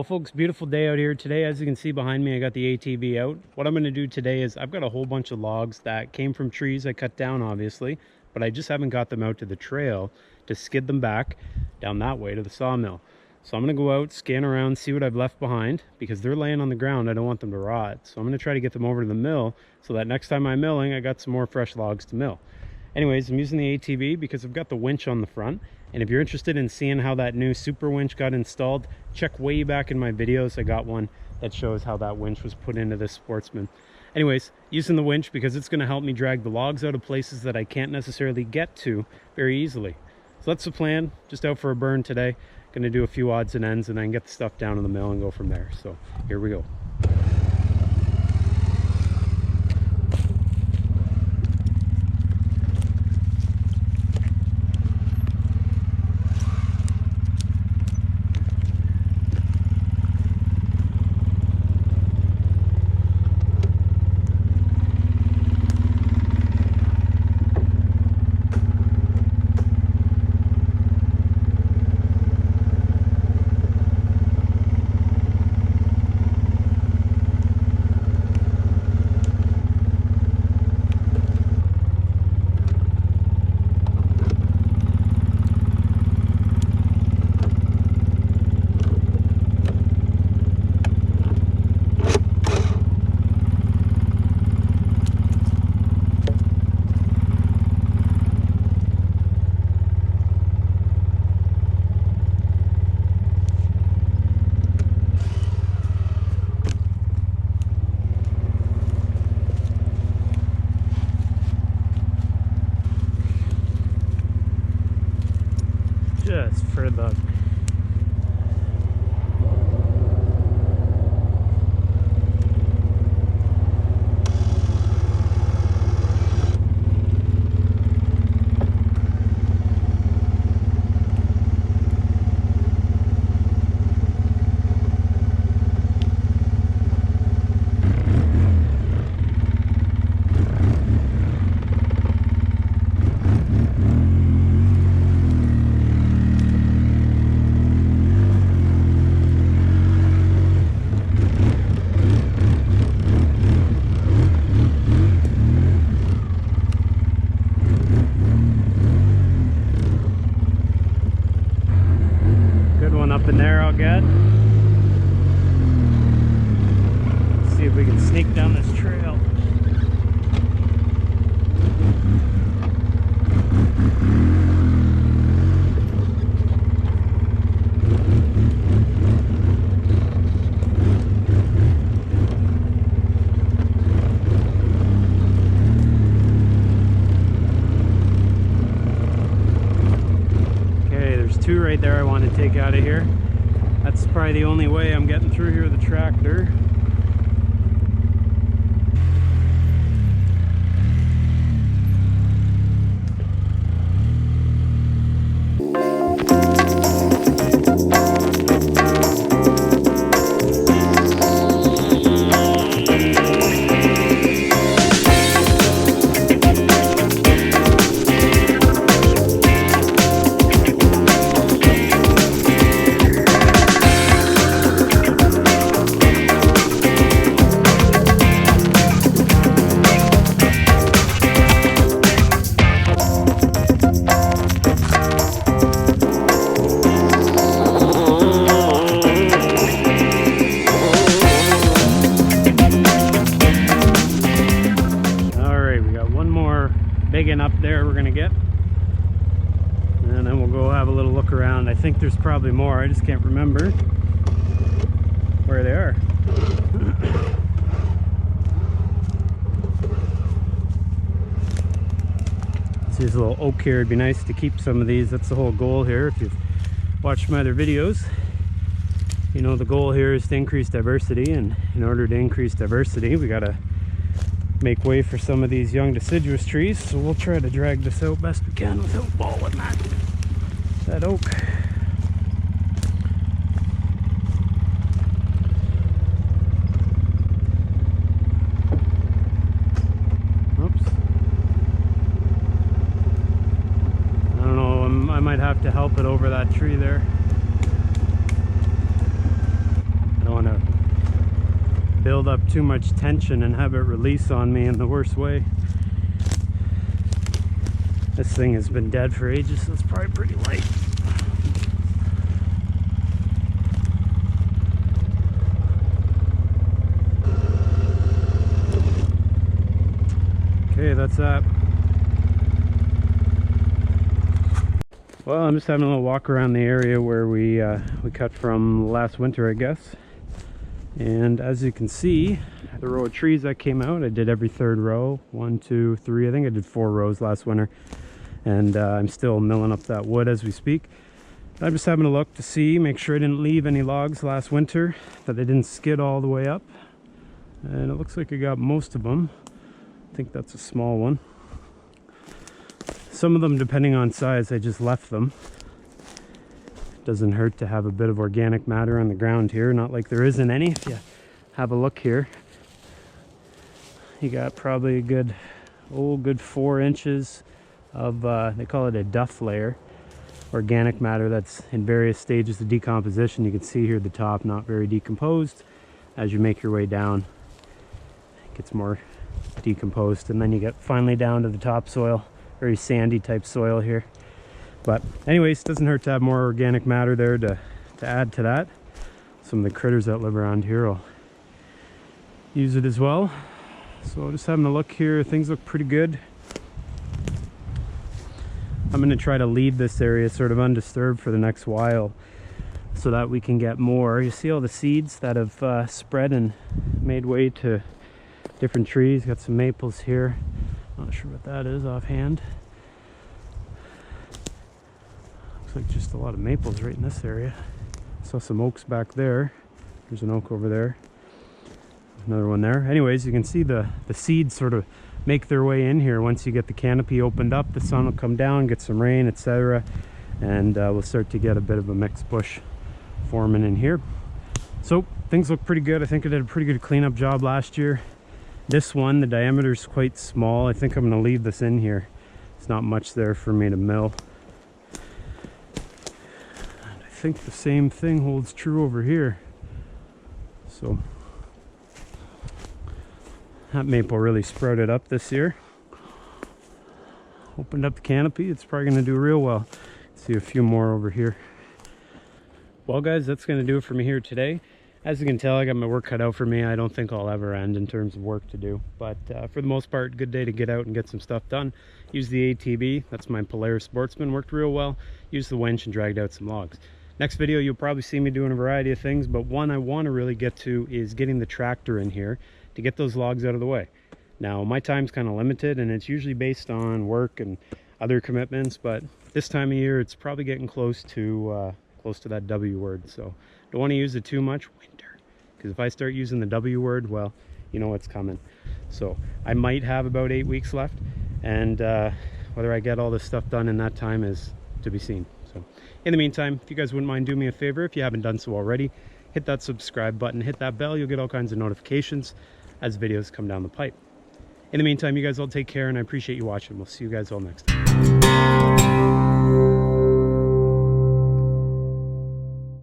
folks, beautiful day out here today. As you can see behind me, I got the ATV out. What I'm going to do today is I've got a whole bunch of logs that came from trees I cut down, obviously, but I just haven't got them out to the trail to skid them back down that way to the sawmill. So I'm going to go out, scan around, see what I've left behind, because they're laying on the ground. I don't want them to rot. So I'm going to try to get them over to the mill so that next time I'm milling, I got some more fresh logs to mill. Anyways, I'm using the ATV because I've got the winch on the front. And if you're interested in seeing how that new Superwinch got installed, check way back in my videos. I got one that shows how that winch was put into this Sportsman. Anyways, using the winch because it's going to help me drag the logs out of places that I can't necessarily get to very easily. So that's the plan. Just out for a burn today. Going to do a few odds and ends and then get the stuff down in the mill and go from there. So here we go. Just for the up in there I'll get. Let's see if we can sneak down this trail. Two right there I want to take out of here. That's probably the only way I'm getting through here with the tractor. Up there we're gonna get, and then we'll go have a little look around. I think there's probably more, I just can't remember where they are. See this little oak here, it'd be nice to keep some of these. That's the whole goal here. If you've watched my other videos, you know the goal here is to increase diversity, and in order to increase diversity we gotta make way for some of these young deciduous trees. So we'll try to drag this out best we can without balling that oak. Oops. I don't know, I might have to help it over that tree there. build up too much tension and have it release on me in the worst way. This thing has been dead for ages, so it's probably pretty light. Okay, that's that. Well, I'm just having a little walk around the area where we cut from last winter, I guess. And as you can see, the row of trees that came out, I did every third row. 1, 2, 3, I think I did 4 rows last winter. And I'm still milling up that wood as we speak. I'm just having a look to see, make sure I didn't leave any logs last winter, that they didn't skid all the way up. And it looks like I got most of them. I think that's a small one. Some of them, depending on size, I just left them. Doesn't hurt to have a bit of organic matter on the ground here, not like there isn't any. If you have a look here, you got probably a good 4 inches of they call it a duff layer, organic matter that's in various stages of decomposition. You can see here the top not very decomposed. As you make your way down, it gets more decomposed, and then you get finally down to the topsoil, very sandy type soil here. But anyways, it doesn't hurt to have more organic matter there to add to that. Some of the critters that live around here will use it as well. So just having a look here, things look pretty good. I'm going to try to leave this area sort of undisturbed for the next while so that we can get more. You see all the seeds that have spread and made way to different trees. Got some maples here. Not sure what that is offhand. Looks like just a lot of maples right in this area. Saw some oaks back there. There's an oak over there. Another one there. Anyways, you can see the seeds sort of make their way in here. Once you get the canopy opened up, the sun will come down, get some rain, etc. And we'll start to get a bit of a mixed bush forming in here. So things look pretty good. I think I did a pretty good cleanup job last year. This one, the diameter is quite small. I think I'm going to leave this in here. It's not much there for me to mill. And I think the same thing holds true over here. So that maple really sprouted up this year. Opened up the canopy. It's probably going to do real well. See a few more over here. Well guys, that's going to do it for me here today. As you can tell, I got my work cut out for me. I don't think I'll ever end in terms of work to do. But for the most part, good day to get out and get some stuff done. Use the ATV. That's my Polaris Sportsman. Worked real well. Used the winch and dragged out some logs. Next video, you'll probably see me doing a variety of things. But one I want to really get to is getting the tractor in here to get those logs out of the way. Now, my time's kind of limited, and it's usually based on work and other commitments. But this time of year, it's probably getting close to that W word. So don't want to use it too much. Winter, because if I start using the W word, well, you know what's coming. So I might have about 8 weeks left, and whether I get all this stuff done in that time is to be seen. So in the meantime, if you guys wouldn't mind doing me a favor, if you haven't done so already, hit that subscribe button, hit that bell. You'll get all kinds of notifications as videos come down the pipe. In the meantime, you guys all take care, and I appreciate you watching. We'll see you guys all next time.